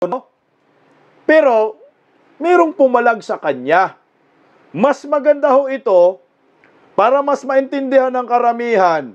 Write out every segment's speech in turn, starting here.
no? Pero, mayroong pumalag sa kanya. Mas maganda ho ito para mas maintindihan ng karamihan.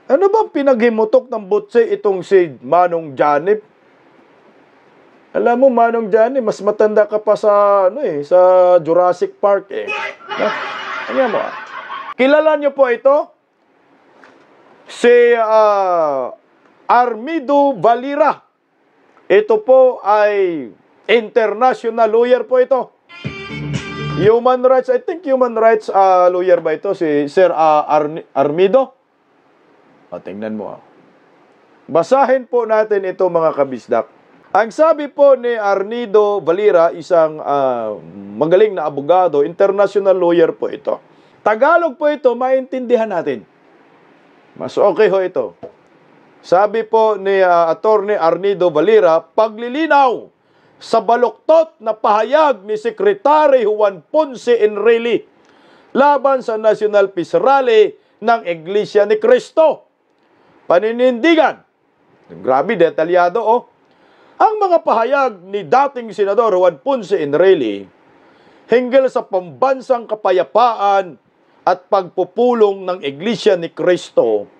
Ano bang pinaghimutok ng butse itong si Manong Janip? Alam mo, Manong Janip, mas matanda ka pa sa, sa Jurassic Park eh. Ano mo? Kilala niyo po ito? Si Armido Valera. Ito po ay international lawyer po ito. Human rights, I think human rights lawyer ba ito? Si Sir Armido? Tingnan mo. Basahin po natin ito mga kabisdak. Ang sabi po ni Armido Valera, isang magaling na abogado, international lawyer po ito. Tagalog po ito, maintindihan natin. Mas okay ho ito. Sabi po ni Attorney Armido Valera, paglilinaw sa baluktot na pahayag ni Secretary Juan Ponce Enrile laban sa National Peace Rally ng Iglesia ni Cristo. Paninindigan. Grabe, detalyado oh. Ang mga pahayag ni dating Senador Juan Ponce Enrile hinggil sa pambansang kapayapaan at pagpupulong ng Iglesia ni Cristo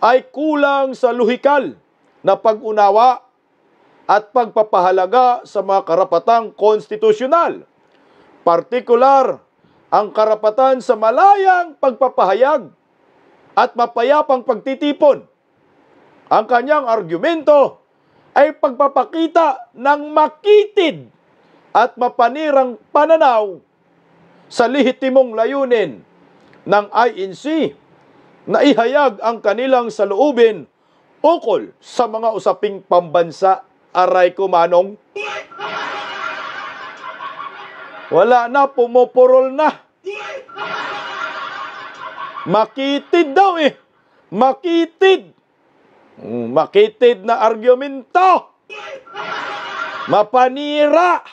ay kulang sa luhikal na pag-unawa at pagpapahalaga sa mga karapatang konstitusyonal. Partikular, ang karapatan sa malayang pagpapahayag at mapayapang pagtitipon. Ang kanyang argumento ay pagpapakita ng makitid at mapanirang pananaw sa lehitimong layunin ng INC na ihayag ang kanilang saloobin ukol sa mga usaping pambansa. Aray ko, Manong. Wala na, pumupurol na. Makitid daw eh. Makitid. Makitid na argumento. Mapanira.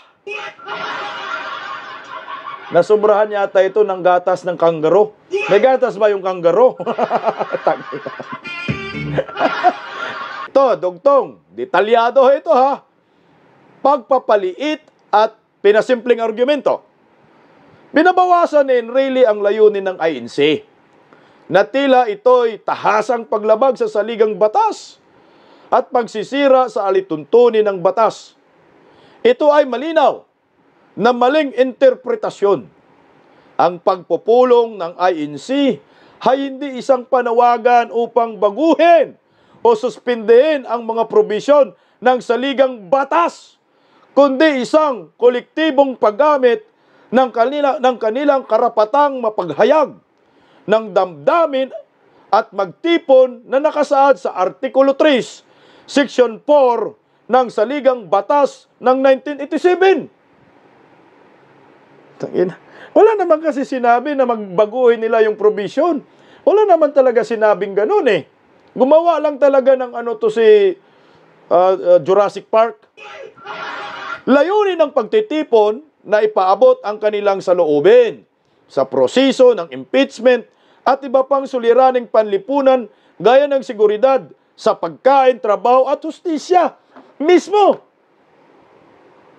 Nasobrahan yata ito ng gatas ng kanggaro. May gatas ba yung kanggaro? Ito, dugtong. Detalyado ito ha. Pagpapaliit at pinasimpleng argumento. Binabawasan ni Enrile ang layunin ng INC na tila ito'y tahasang paglabag sa saligang batas at pagsisira sa alituntunin ng batas. Ito ay malinaw na maling interpretasyon. Ang pagpupulong ng INC ay hindi isang panawagan upang baguhin o suspindehin ang mga probisyon ng saligang batas, kundi isang kolektibong paggamit ng kanilang karapatang mapaghayag ng damdamin at magtipon na nakasaad sa Artikulo 3, Section 4 ng Saligang Batas ng 1987. Wala naman kasi sinabi na magbaguhin nila yung provision. Wala naman talaga sinabing ganun eh. Gumawa lang talaga ng si Jurassic Park. Layunin ng pagtitipon na ipaabot ang kanilang saloobin sa proseso ng impeachment at iba pang suliraning panlipunan gaya ng seguridad sa pagkain, trabaho at hustisya. Mismo.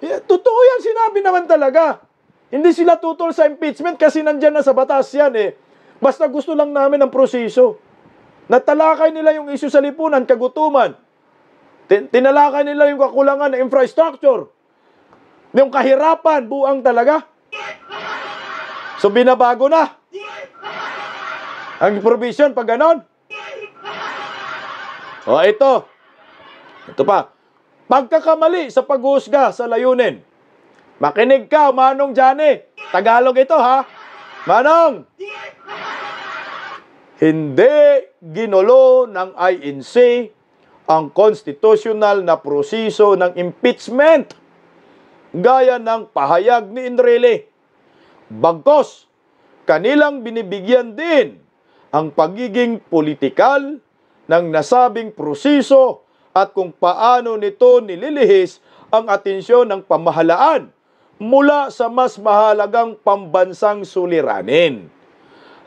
Totoo yan, sinabi naman talaga. Hindi sila tutol sa impeachment kasi nandyan na sa batas yan eh. Basta gusto lang namin ng proseso. Natalakay nila yung issue sa lipunan, kagutuman. Tinalakay nila yung kakulangan ng infrastructure. Yung kahirapan, buang talaga. So binabago na. Ang provision pag ganon. O ito. Ito pa. Pagkakamali sa paghuhusga sa layunin. Makinig ka, Manong Johnny. Tagalog ito ha. Manong. Hindi ginulo ng INC ang konstitusyonal na proseso ng impeachment gaya ng pahayag ni Enrile. Bagkus, kanilang binibigyan din ang pagiging politikal ng nasabing proseso at kung paano nito nililihis ang atensyon ng pamahalaan mula sa mas mahalagang pambansang suliranin.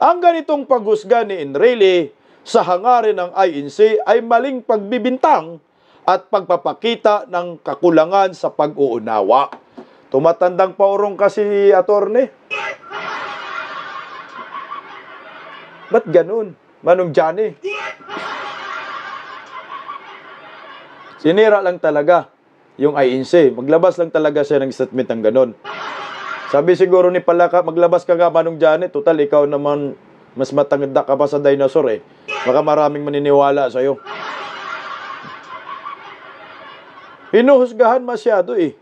Ang ganitong paghusga ni Enrile sa hangarin ng INC ay maling pagbibintang at pagpapakita ng kakulangan sa pag-uunawa. Tumatandang paurong kasi, attorney. Ba't ganun, Manong Johnny? Sinira lang talaga yung INC. Maglabas lang talaga siya ng statement ng ganun. Sabi siguro ni Palaka, maglabas ka nga, Manong Johnny. Total, ikaw naman, mas matanda ka pa sa dinosaur eh. Baka maraming maniniwala sa'yo. Hinuhusgahan masyado eh.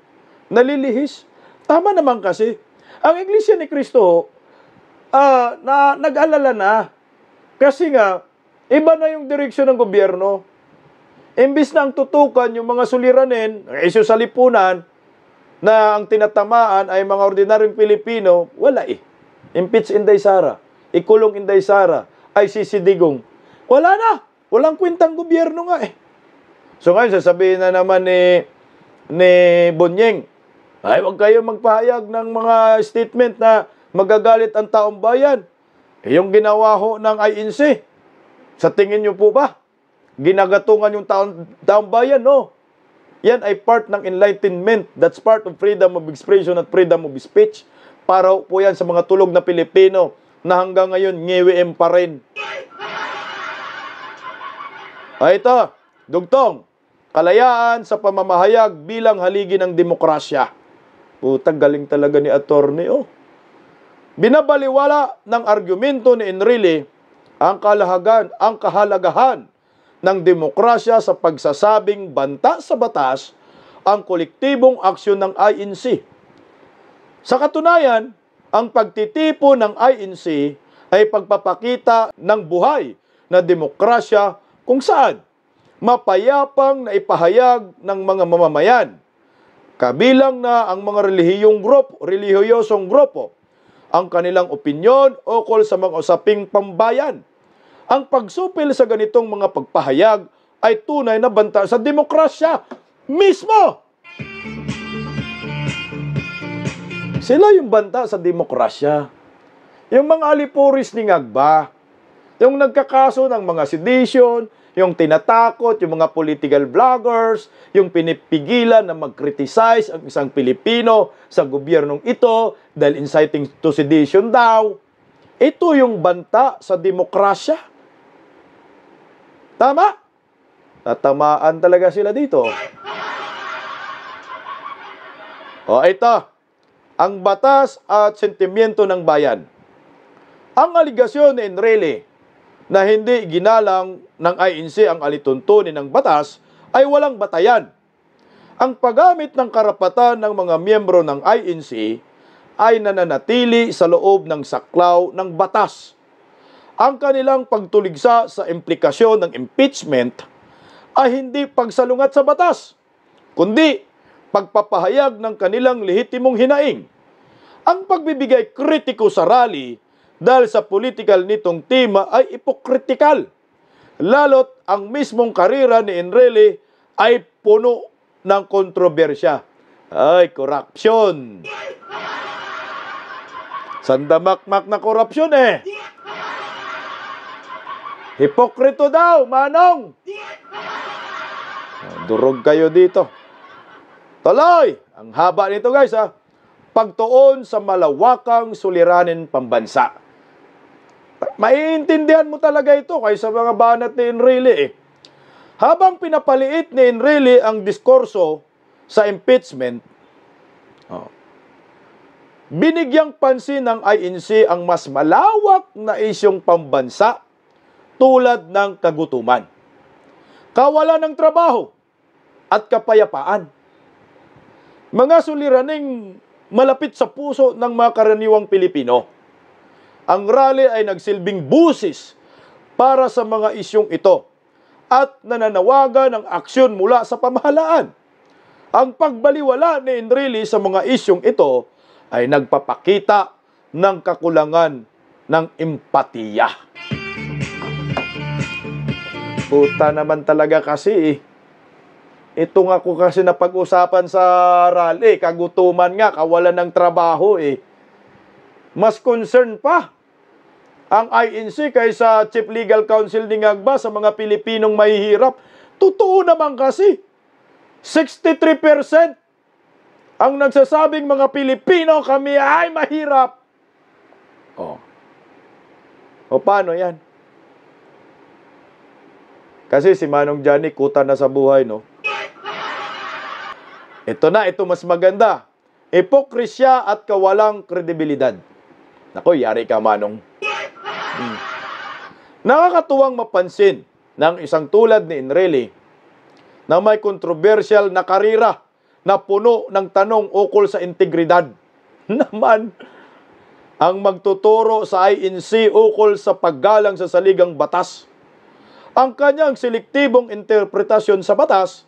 Nalilihis. Tama naman kasi. Ang Iglesia ni Cristo, nag-alala na. Kasi nga, iba na yung direksyon ng gobyerno. Imbis na ang tutukan yung mga suliranin, isyu sa lipunan, na ang tinatamaan ay mga ordinaryong Pilipino, wala eh. Impeach Inday Sara, ikulong Inday Sara, ICC Digong. Wala na. Walang kwentang gobyerno nga eh. So ngayon, sasabihin na naman ni Bonyeng, ay huwag kayo magpahayag ng mga statement na magagalit ang taong bayan. Yung ginawa ho ng INC, sa tingin nyo po ba, ginagatungan yung taong bayan? No. Yan ay part ng enlightenment. That's part of freedom of expression at freedom of speech. Para po yan sa mga tulog na Pilipino na hanggang ngayon ngiwiim pa rin. Ay ito, dugtong, kalayaan sa pamamahayag bilang haligi ng demokrasya. Putang galing talaga ni attorney, oh. Binabaliwala ng argumento ni Enrile ang kahalagahan ng demokrasya sa pagsasabing banta sa batas ang kolektibong aksyon ng INC. Sa katunayan, ang pagtitipo ng INC ay pagpapakita ng buhay na demokrasya kung saan mapayapang na ipahayag ng mga mamamayan, kabilang na ang mga relihiyosong grupo, ang kanilang opinyon ukol sa mga usaping pambayan. Ang pagsupil sa ganitong mga pagpahayag ay tunay na banta sa demokrasya mismo. Sila yung banta sa demokrasya. Yung mga alipuris ni Ngagba, yung nagkakaso ng mga sedition, yung tinatakot, yung mga political vloggers, yung pinipigilan na mag-criticize ang isang Pilipino sa gobyernong ito dahil inciting to sedition daw. Ito yung banta sa demokrasya. Tama? Tatamaan talaga sila dito. O ito, ang batas at sentimiento ng bayan. Ang aligasyon ni Enrile na hindi ginalang ng INC ang alituntunin ng batas ay walang batayan. Ang paggamit ng karapatan ng mga miyembro ng INC ay nananatili sa loob ng saklaw ng batas. Ang kanilang pagtuligsa sa implikasyon ng impeachment ay hindi pagsalungat sa batas, kundi pagpapahayag ng kanilang lehitimong hinaing. Ang pagbibigay kritiko sa rally dahil sa political nitong tema ay ipokritikal. Lalo't ang mismong karera ni Enrile ay puno ng kontrobersya. Ay, korupsyon. Sandamakmak na korupsyon eh. Hipokrito daw, Manong. Durog kayo dito. Tuloy, ang haba nito guys ha. Pagtuon sa malawakang suliranin pambansa. Maiintindihan mo talaga ito kaysa mga banat ni Enrile eh. Habang pinapaliit ni Enrile ang diskurso sa impeachment, binigyang pansin ng INC ang mas malawak na isyong pambansa tulad ng kagutuman, kawalan ng trabaho, at kapayapaan. Mga suliraning malapit sa puso ng mga karaniwang Pilipino. Ang rally ay nagsilbing busis para sa mga isyong ito at nananawagan ng aksyon mula sa pamahalaan. Ang pagbaliwala ni Enrile sa mga isyong ito ay nagpapakita ng kakulangan ng empatiya. Puta naman talaga kasi eh. Ito nga ko kasi napag-usapan sa rally, kagutuman nga, kawalan ng trabaho eh. Mas concern pa ang INC kaysa Chief Legal Counsel ni Ngagba sa mga Pilipinong mahihirap. Totoo naman kasi, 63% ang nagsasabing mga Pilipino, kami ay mahirap. O paano yan? Kasi si Manong Johnny, kuta na sa buhay, no? Ito mas maganda. Hipokrisya at kawalang kredibilidad. Naku, yari ka, Manong. Nakakatuwang mapansin ng isang tulad ni Enrile na may kontrobersyal na karira na puno ng tanong ukol sa integridad. Naman, ang magtuturo sa INC ukol sa paggalang sa saligang batas. Ang kanyang selektibong interpretasyon sa batas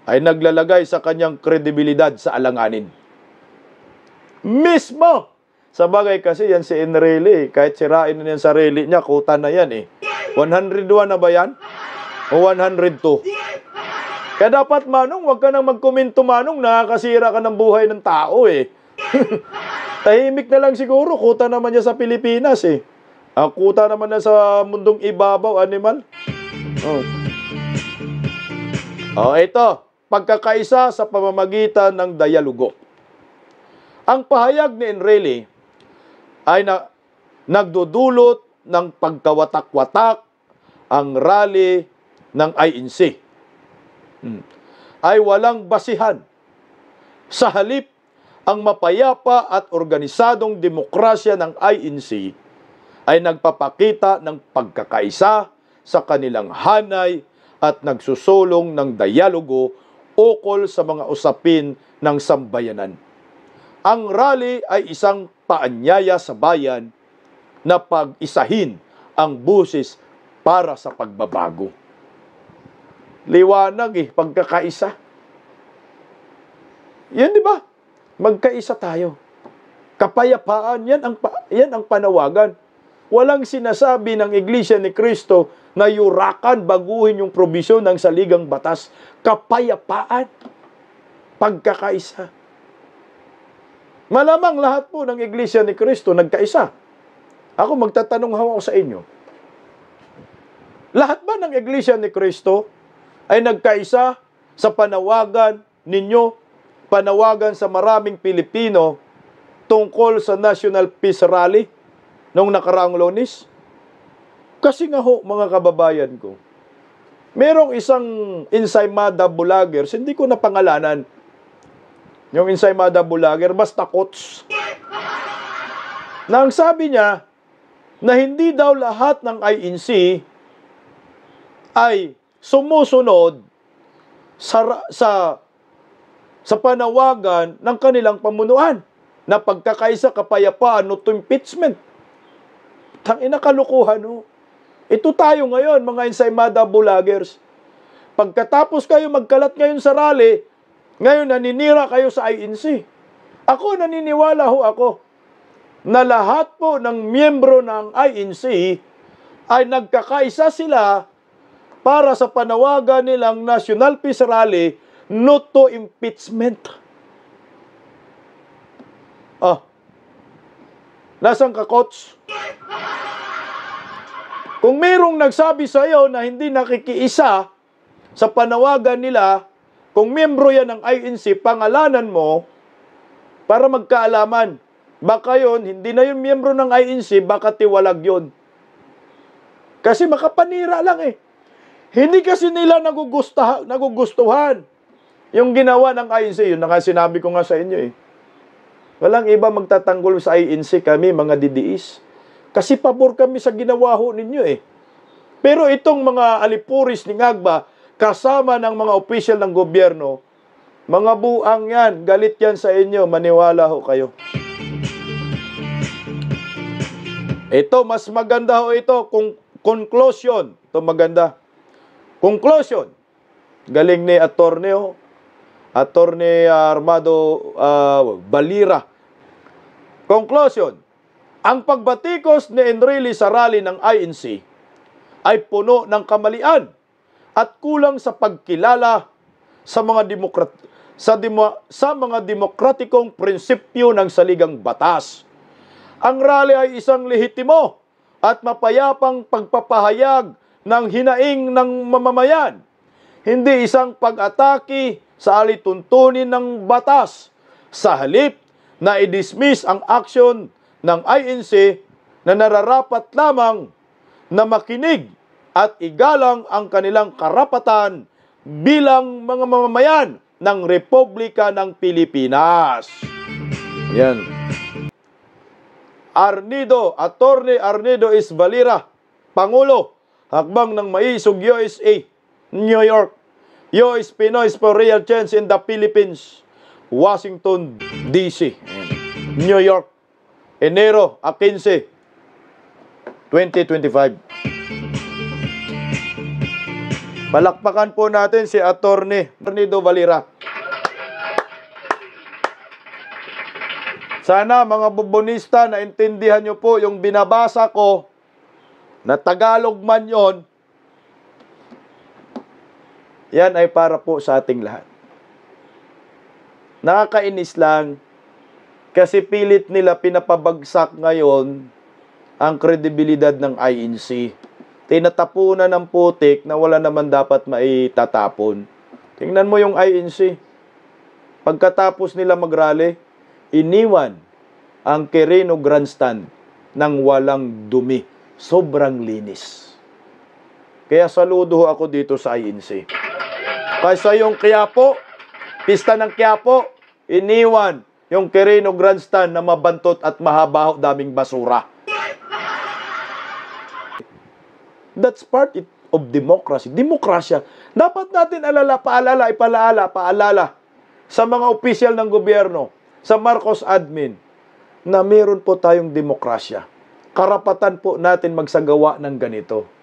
ay naglalagay sa kanyang kredibilidad sa alanganin. Mismo! Sa bagay kasi yan si Enrile, kahit sirain na yan sarili niya, kuta na yan 101 na ba yan? O 102? Kaya dapat, Manong, huwag ka nang magkomento, Manong, nakakasira ka ng buhay ng tao Tahimik na lang siguro, kuta naman niya sa Pilipinas kuta naman na sa mundong ibabaw, animal. Ito, pagkakaisa sa pamamagitan ng dialogo. Ang pahayag ni Enrile ay nagdudulot ng pagkawatak-watak ang rally ng INC. Ay walang basihan. Sa halip, ang mapayapa at organisadong demokrasya ng INC ay nagpapakita ng pagkakaisa sa kanilang hanay at nagsusulong ng dialogo ukol sa mga usapin ng sambayanan. Ang rally ay isang paanyaya sa bayan na pag-isahin ang busis para sa pagbabago. Liwanag pagkakaisa. Yan, di ba? Magkaisa tayo. Kapayapaan, yan ang panawagan. Walang sinasabi ng Iglesia ni Cristo na yurakan, baguhin yung probisyon ng saligang batas. Kapayapaan. Pagkakaisa. Malamang lahat po ng Iglesia ni Cristo nagkaisa. Ako magtatanong ako sa inyo. Lahat ba ng Iglesia ni Cristo ay nagkaisa sa panawagan ninyo, panawagan sa maraming Pilipino tungkol sa National Peace Rally noong nakaraang Lunes? Kasi nga mga kababayan ko, merong isang Ensaymada Vloggers, hindi ko na pangalanan, yung Ensaymada Vlogger, basta Kots, na ang sabi niya na hindi daw lahat ng INC ay sumusunod sa panawagan ng kanilang pamunuan na pagkakaisa, kapayapaan, no to impeachment. Tangina, kalukuhan Ito tayo ngayon, mga Ensaymada Vloggers. Pagkatapos kayo magkalat ngayon sa rally, ngayon naninira kayo sa INC. Ako, naniniwala ako na lahat po ng miyembro ng INC ay nagkakaisa sila para sa panawagan nilang National Peace Rally, no to impeachment. Nasaan ka, Coach? Kung mayroong nagsabi sa iyo na hindi nakikiisa sa panawagan nila, kung miyembro yan ng INC, pangalanan mo para magkaalaman. Baka yun, hindi na yun miyembro ng INC, baka tiwalag yun. Kasi makapanira lang Hindi kasi nila nagugustuhan yung ginawa ng INC. Yun na nga sinabi ko nga sa inyo Walang iba magtatanggol sa INC, kami mga didiis. Kasi pabor kami sa ginawa ho ninyo Pero itong mga alipuris ni Ngagba, kasama ng mga opisyal ng gobyerno, mga buang yan, galit yan sa inyo, maniwala ho kayo. Ito, mas maganda ho ito, conclusion. Ito maganda. Conclusion. Galing ni Attorney Armando Balira. Conclusion. Ang pagbatikos ni Enrile sa rally ng INC ay puno ng kamalian at kulang sa pagkilala sa mga demokratikong prinsipyo ng saligang batas. Ang rally ay isang lehitimo at mapayapang pagpapahayag ng hinaing ng mamamayan, hindi isang pag-atake sa alituntunin ng batas sa halip na i-dismiss ang aksyon ng INC na nararapat lamang na makinig at igalang ang kanilang karapatan bilang mga mamamayan ng Republika ng Pilipinas. Yan. Attorney Arnido S. Valera, Pangulo, Hakbang ng Maisog, USA, New York. US Pinoys for Real Change in the Philippines, Washington, D.C. New York, Enero 15, 2025. Palakpakan po natin si Attorney Arnido Valera. Sana mga bubonista, naintindihan nyo po yung binabasa ko na Tagalog man yon. Yan ay para po sa ating lahat. Nakakainis lang kasi pilit nila pinapabagsak ngayon ang kredibilidad ng INC. Tinatapunan ng putik na wala naman dapat maitatapon. Tingnan mo yung INC. Pagkatapos nila mag-rally, iniwan ang Quirino Grandstand ng walang dumi. Sobrang linis. Kaya saludo ako dito sa INC. Kaysa yung Quiapo, pista ng Quiapo, iniwan yung Quirino Grandstand na mabantot at mahabaho daming basura. That's part of democracy. Demokrasya. Dapat natin paalala sa mga opisyal ng gobyerno, sa Marcos admin, na meron po tayong demokrasya. Karapatan po natin magsagawa ng ganito.